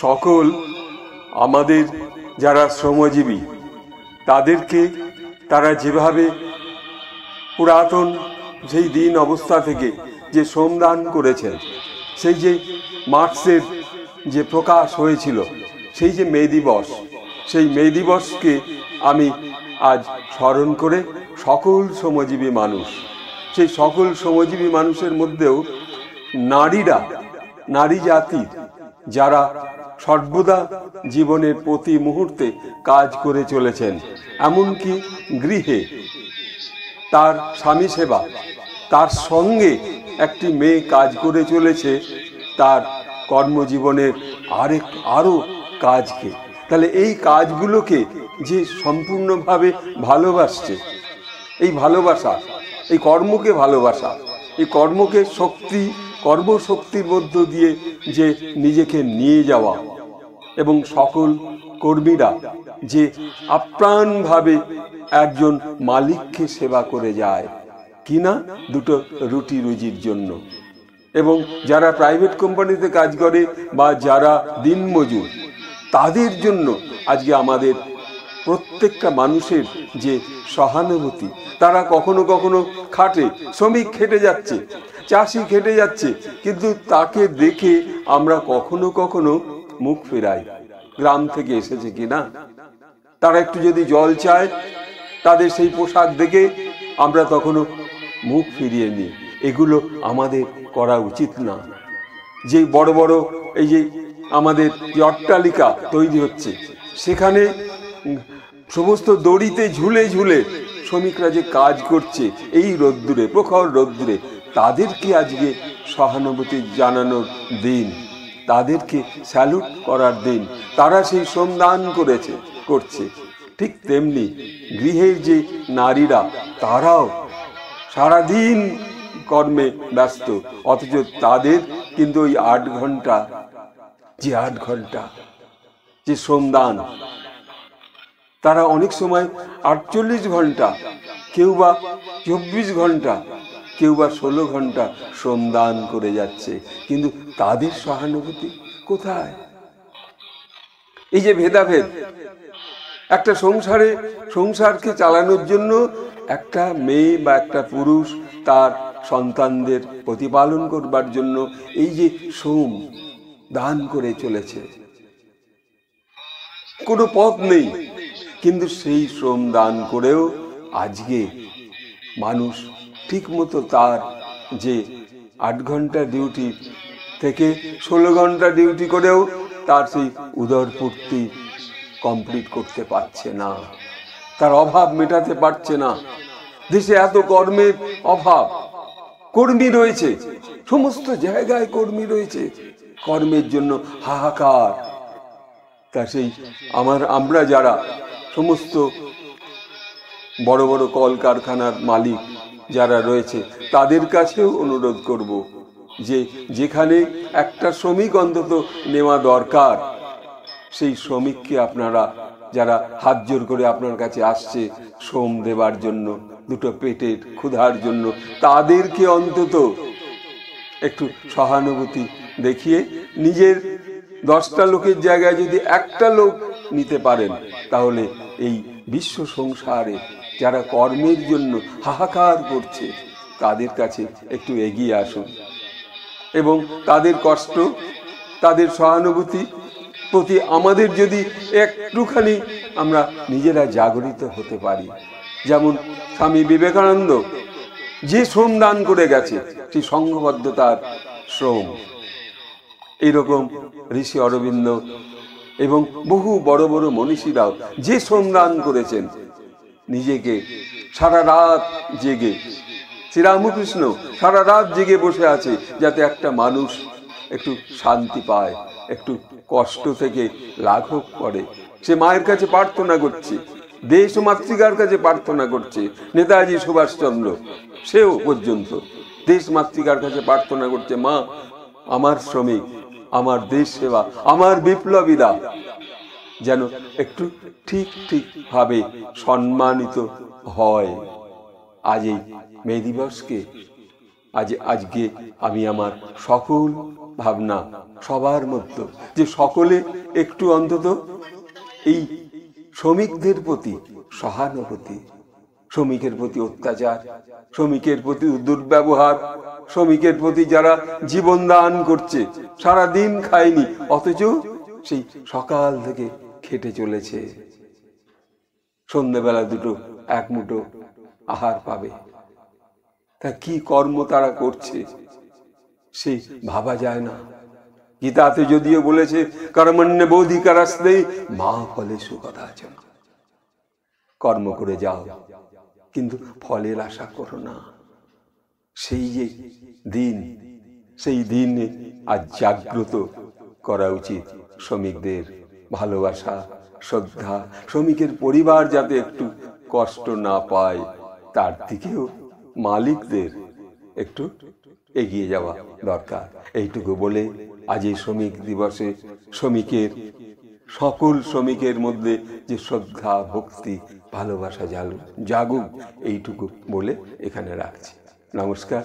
সকল আমাদের যারা শ্রমজীবী তাদেরকে তারা যেভাবে পুরাতন সেই দিন অবস্থা থেকে যে শ্রমদান করেছেন, সেই যে মার্কসের যে প্রকাশ হয়েছিল, সেই যে মে দিবস, সেই মে দিবসকে আমি আজ স্মরণ করে সকল শ্রমজীবী মানুষ, সেই সকল শ্রমজীবী মানুষের মধ্যেও নারীরা, নারী জাতির যারা সর্বদা জীবনের প্রতি মুহূর্তে কাজ করে চলেছেন, এমনকি গৃহে তার স্বামী সেবা, তার সঙ্গে একটি মেয়ে কাজ করে চলেছে তার কর্মজীবনের আরো কাজকে। তাহলে এই কাজগুলোকে যে সম্পূর্ণভাবে ভালোবাসছে, এই ভালোবাসা, এই কর্মকে ভালোবাসা, এই কর্মকে কর্মশক্তির মধ্য দিয়ে যে নিজেকে নিয়ে যাওয়া, এবং সকল কর্মীরা যে আপ্রাণভাবে একজন মালিককে সেবা করে যায় কিনা দুটো রুটি রুজির জন্য। এবং যারা প্রাইভেট কোম্পানিতে কাজ করে বা যারা দিনমজুর, তাদের জন্য আজকে আমাদের প্রত্যেকটা মানুষের যে সহানুভূতি, তারা কখনো কখনো খাটে, শ্রমিক খেটে যাচ্ছে, চাষি খেটে যাচ্ছে, কিন্তু তাকে দেখে আমরা কখনো কখনো মুখ ফেরাই, গ্রাম থেকে এসেছে কিনা। তারা একটু যদি জল চায়, তাদের সেই পোশাক দেখে আমরা তখনও মুখ ফিরিয়ে নিই। এগুলো আমাদের করা উচিত না। যে বড় বড় এই যে আমাদের যে অট্টালিকা তৈরি হচ্ছে, সেখানে সমস্ত দড়িতে ঝুলে ঝুলে শ্রমিকরা যে কাজ করছে এই রোদ্দুরে, প্রখর রোদ্দুরে, তাদেরকে আজকে সহানুভূতি জানানোর দিন, তাদেরকে স্যালুট করার দিন। তারা সেই শ্রমদান করছে। ঠিক তেমনি গৃহের যে নারীরা, তারাও সারাদিন কর্মে ব্যস্ত, অথচ তাদের কিন্তু ওই 8 ঘন্টা যে শ্রমদান, তারা অনেক সময় 48 ঘন্টা, কেউ বা 24 ঘন্টা, কেউ বা 16 ঘন্টা শ্রমদান করে যাচ্ছে, কিন্তু তাদের সহানুভূতি কোথায়? এই যে ভেদাভেদ, একটা সংসারকে চালানোর জন্য একটা মেয়ে বা একটা পুরুষ তার সন্তানদের প্রতিপালন করবার জন্য এই যে শ্রম দান করে চলেছে, কোনো পথ নেই, কিন্তু সেই শ্রম দান করেও আজকে মানুষ ঠিক মতো তার যে 8 ঘন্টা ডিউটি থেকে 16 ঘন্টা ডিউটি করেও তার সেই উদরপূর্তি কমপ্লিট করতে পারছে না, তার অভাব মেটাতে পারছে না। দেশে এত কর্মের অভাব, কর্মী রয়েছে, সমস্ত জায়গায় কর্মী রয়েছে, কর্মের জন্য হাহাকার। তা সেই আমরা যারা সমস্ত বড় বড় কলকারখানার মালিক যারা রয়েছে, তাদের কাছেও অনুরোধ করব যে যেখানে একটা শ্রমিক অন্তত নেওয়া দরকার, সেই শ্রমিককে আপনারা যারা হাত জোর করে আপনার কাছে আসছে শ্রম দেবার জন্য, দুটো পেটের ক্ষুধার জন্য, তাদেরকে অন্তত একটু সহানুভূতি দেখিয়ে নিজের 10টা লোকের জায়গায় যদি একটা লোক নিতে পারেন, তাহলে এই বিশ্ব সংসারে যারা কর্মের জন্য হাহাকার করছে তাদের কাছে একটু এগিয়ে আসুন, এবং তাদের কষ্ট, তাদের সহানুভূতি প্রতি আমাদের যদি একটুখানি আমরা নিজেরা জাগরিত হতে পারি। যেমন স্বামী বিবেকানন্দ যে শ্রম দান করে গেছে, সেই সংঘবদ্ধতার শ্রম, এইরকম ঋষি অরবিন্দ এবং বহু বড় বড় মনীষীরাও যে শ্রম দান করেছেন, নিজেকে সারা রাত জেগে, শ্রীরামকৃষ্ণ সারা রাত জেগে বসে আছে যাতে একটা মানুষ একটু শান্তি পায়, একটু কষ্ট থেকে লাঘব করে। সে মায়ের কাছে প্রার্থনা করছে, দেশ ও মাতৃকার কাছে প্রার্থনা করছে। নেতাজি সুভাষচন্দ্র সেও পর্যন্ত দেশ মাতৃকার কাছে প্রার্থনা করছে, মা, আমার শ্রমিক, আমার দেশ সেবা, আমার বিপ্লবীরা যেন একটু ঠিক ভাবে সম্মানিত হয়। আজ এই মে দিবসকে আজকে আমি আমার সকল ভাবনা সবার মধ্যে, যে সকলে একটু অন্তত এই শ্রমিকদের প্রতি সহানুভূতি, শ্রমিকের প্রতি অত্যাচার, শ্রমিকের প্রতি দুর্ব্যবহার, শ্রমিকের প্রতি যারা জীবন দান করছে, সারা দিন খায়নি অথচ সেই সকাল থেকে খেটে চলেছে, সন্ধ্যেবেলা দুটো এক মুঠো আহার পাবে, তা কি কর্ম তারা করছে সেই ভাবা যায় না। গীতাতে যদিও বলেছে কর্মণ্য বোধিকারাস্তে মা ফলেষু কদাচন, কর্ম করে যাও কিন্তু ফলের আশা করো না। সেই যে দিন, সেই দিনে আজ জাগ্রত করা উচিত শ্রমিকদের ভালোবাসা, শ্রদ্ধা, শ্রমিকের পরিবার যাতে একটু কষ্ট না পায় তার দিকেও মালিকদের একটু এগিয়ে যাওয়া দরকার। এইটুকু বলে আজ এই শ্রমিক দিবসে শ্রমিকের, সকল শ্রমিকের মধ্যে যে শ্রদ্ধা, ভক্তি, ভালোবাসা জাগুক, এইটুকু বলে এখানে রাখছি। নমস্কার,